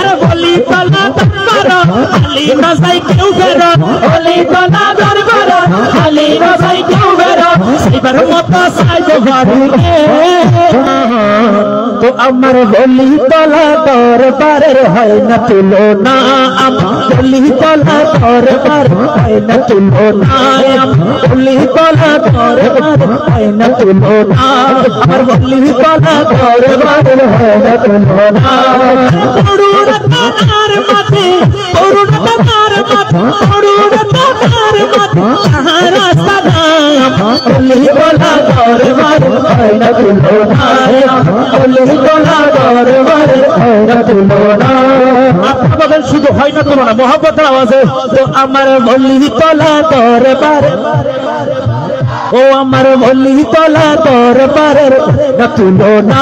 আরে বলি তলা দরবার খালি না যাই কেউ বেরো বলি তলা দরবার খালি না যাই কেউ বেরো সেবার মতো সাইতে পারি তো আমার বলি তলা দরবারের হয় না তুলনা আমার বলি তলা দরবার হয় না তুলনা বলি তলা দরবার হয় না তুলনা আমার বলি তলা দরবার হয় না তুলনা করুণা তার মাঝে করুণা তার মাঝে করুণা তার মাঝে সাহারা সালাম বলি তলা দরবার হয় না তুলনা বলি তলা দরবার হয় না তুলনা আপনাদের শুধু হয় না তুলনা মোহাম্মতের আওয়াজে তো আমার বলি তলা দরবার ও আমার বলি তলা দরবারের না তুলনা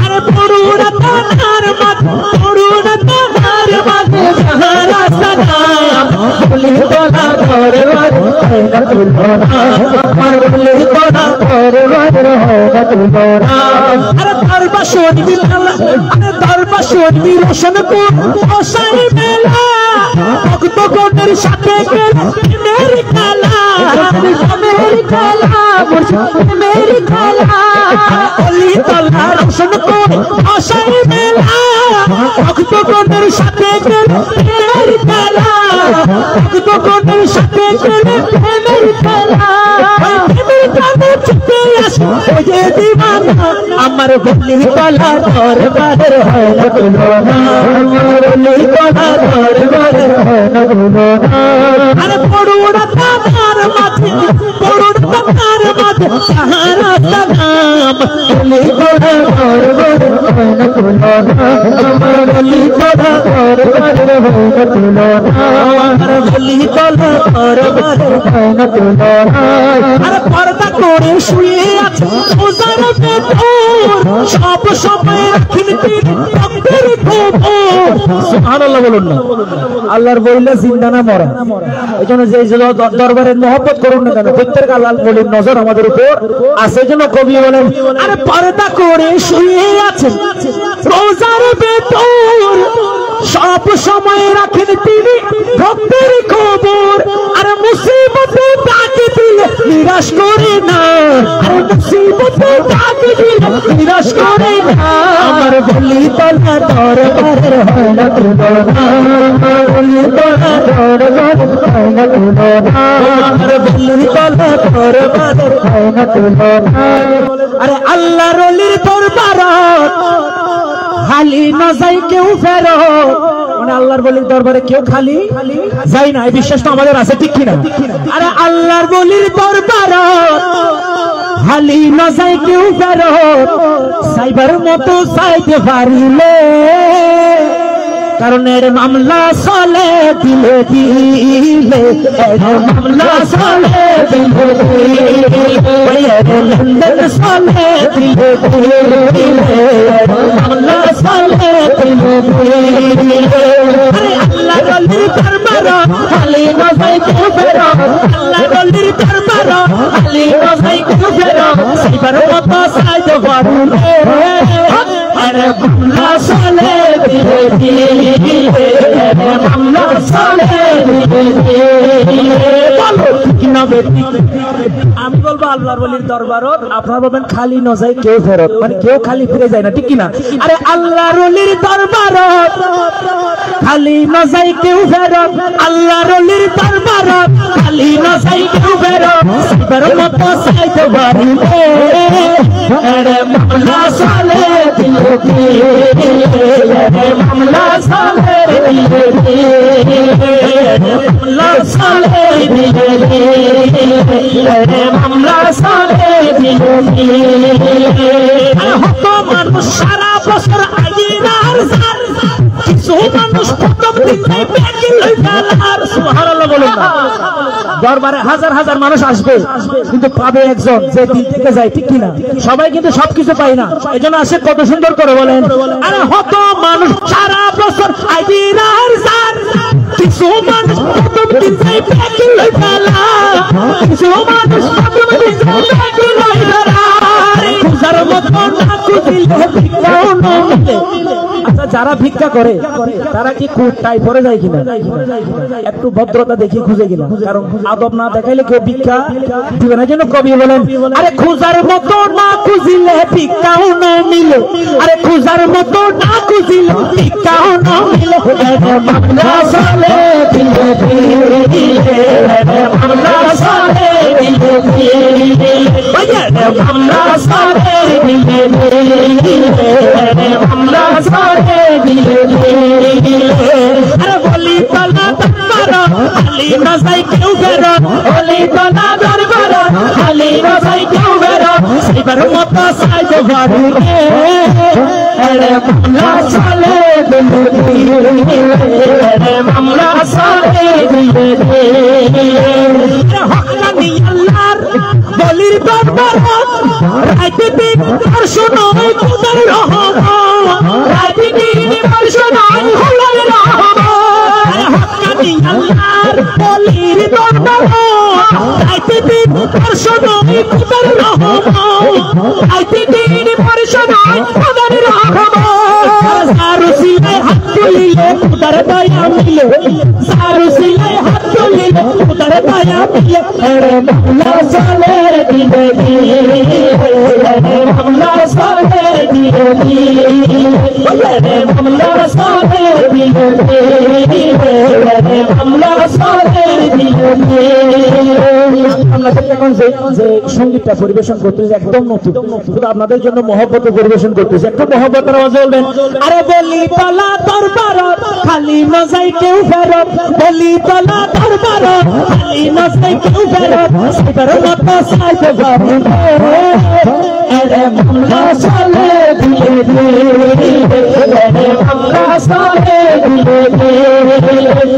আরে পড়ুনা তার মাঝে পড়ুনা তার মাঝে সাহারা সালাম বলি তলা দরবার না তুলনা আমার বলি তলা দরবার না তুলনা আরে দরবার শরীফ আরে দরবার শরীফ রোশনপুর ওসাই মেলা ভক্তগণের সাথে মেরি খেলা মেরি খেলা মেরি খেলা অলি তলা রোশনপুর ওসাই মেলা ভক্তগণের সাথে মেরি খেলা ভক্তগণের সাথে মেরি খেলা মেরি কানে চুপে আসো ওই দিওয়ানা আমার বলি তলা দরবারের হয় না তুলনা আমার বলি তলা দরবারের হয় না তুলনা আরে পড়ুনা তার মাঝে পড়ুনা তার মাঝে সাহারা সালাম বলি তলা দরবারের হয় না তুলনা আমার বলি তলা দরবারের হয় না তুলনা আমার বলি তলা দরবারের হয় না তুলনা আরে পর্দা করে শুয়ে আছে ওজার ভেতর সব সময় রাখেন তিনি ভক্তের খবর সুবহানাল্লাহ বলুন না আল্লাহর বইলে জিন্দা না মরা এইজন্য যে দরবারের মহব্বত করুন না কেন প্রত্যেক আল্লাহর বলির নজর আমাদের উপর আছে জন্য কবি বলেন আরে পর্দা করে শুয়ে আছেন রোজার ভেতর সব সময় রাখেন তিনি ভক্তের খবর আরে মুসিবতে ডাকে দিলে নিরাশ করে না আরে মুসিবতে ডাকে দিলে নিরাশ করে না আমার বলি তলা দরবারের হয় না তুলনা আমার বলি তলা দরবারের হয় না তুলনা আমার বলি তলা দরবারের হয় না তুলনা আরে আল্লাহর ওলির দরবারত খালি না যাই কেউ ফেরো মানে আল্লাহর বলির দরবারে কেউ খালি যাই না এই বিশ্বাস তো আমাদের আছে ঠিক কিনা আরে আল্লাহর বলির দরবারে খালি না যাই কেউ ফেরো সাইবার মতো চাইতে পারিলে কারণ এর মামলা চলে দিলে দিলে মামলা চলে দিলে দিলে লন্ডন চলে দিলে দিলে মামলা চলে দিলে দিলে আল্লাহ রলির দরবার খালি না যাই কেউ ফেরো আল্লাহ রলির দরবার খালি না যাই কেউ ফেরো সাইবার মতো চাইতে পারিলে আরে মামলা চলে দিলে দিলে মামলা চলে আমি বলবো আল্লাহর ওলির দরবারত আপনারা বলবেন খালি না যায় কেউ ফেরত মানে কেউ খালি ফিরে যায় না ঠিক কিনা আরে আল্লাহর ওলির দরবারত খালি না যায় কেউ ফেরত আল্লাহর ওলির দরবারত খালি না যায় কেউ ফেরত সাইবার মতো চাইতে পারিলে আরে মামলা চলে দিলে দিলে মামলা চলে দিলে মামলা চলে দিলে মামলা চলে দিলে হত মানুষ সারা বছর আইনার জান কিছু মানুষ প্রথম দিন ব্যাগি লই ফেলার সুবহানাল্লাহ বলুন না দরবারে হাজার হাজার মানুষ আসবে কিন্তু পাবে একজন যে দিল থেকে যায় ঠিক কিনা সবাই কিন্তু সবকিছু পায় না এজন্য আসে কত সুন্দর করে বলেন আরে হত মানুষ সারা বছর আইনার জান কিছু মানুষ প্রথম দিন ব্যাগি লই ফেলা কিছু মানুষ প্রথম দিন ব্যাগি লই ফেলা খুজার মতো না খুঁজিলে ভিক্ষাও না মিলে। আচ্ছা যারা ভিক্ষা করে তারা কি কোট টাই পরে যায় কিনা? একটু ভদ্রতা দেখি খুঁজে কিনা, কারণ আদব না দেখাইলে কেউ ভিক্ষা দিবে না। যেন কবি বলেন, আরে খোঁজার মতো না খুঁজিলে ভিক্ষাও না মিলে, আরে খোঁজার মতো না খুঁজিলে ভিক্ষাও না মিলে। মামলা সালে দিলে দিলে, মামলা সালে দিলে দিলে, মামলা সালে দিলে দিলে, মামলা সালে দিলে দিলে। আরে বলি তলা দরবার আলী নসাই কেউ বেরো, বলি তলা দরবার আলী নসাই কেউ বেরো, সেবার মতো সাইজ বাড়ি রে। আরে মামলা সালে দিলে দিলে, মামলা সালে দিলে দিলে। হকানি আল্লাহর বলির দরবার রাজনীতি দর্শন খুদার রহমান, রাজনীতি দর্শন খুদার রহমান। হকানি আল্লাহর বলির দরবার রাজনীতি দর্শন খুদার রহমান, রাজনীতি দর্শন খুদার রহমান। সারু সিলাই হাত তুলিলে খুদার দয়া মিলে, সারু সিলাই হাত তুলিলে খুদার দয়া মিলে। আরে মামলা সালে দিলে দিলে, মামলা সালে দিলে দিলে, মামলা সালে দিলে দিলে, মামলা সালে দিলে দিলে। আপনাদের এখন যে সঙ্গীতটা পরিবেশন করতেছে একদম নতুন, শুধু আপনাদের জন্য মহব্বতে পরিবেশন করতেছে। একটু মহব্বতের আওয়াজ বলবেন। আরে বলি তলা দরবার খালি নজাই কেউ ফেরত, বলি তলা দরবার খালি নজাই কেউ ফেরত, সেবার মতো সাইজ বাড়ি রে। আরে মামলা সালে দিলে দিলে, মামলা সালে দিলে দিলে।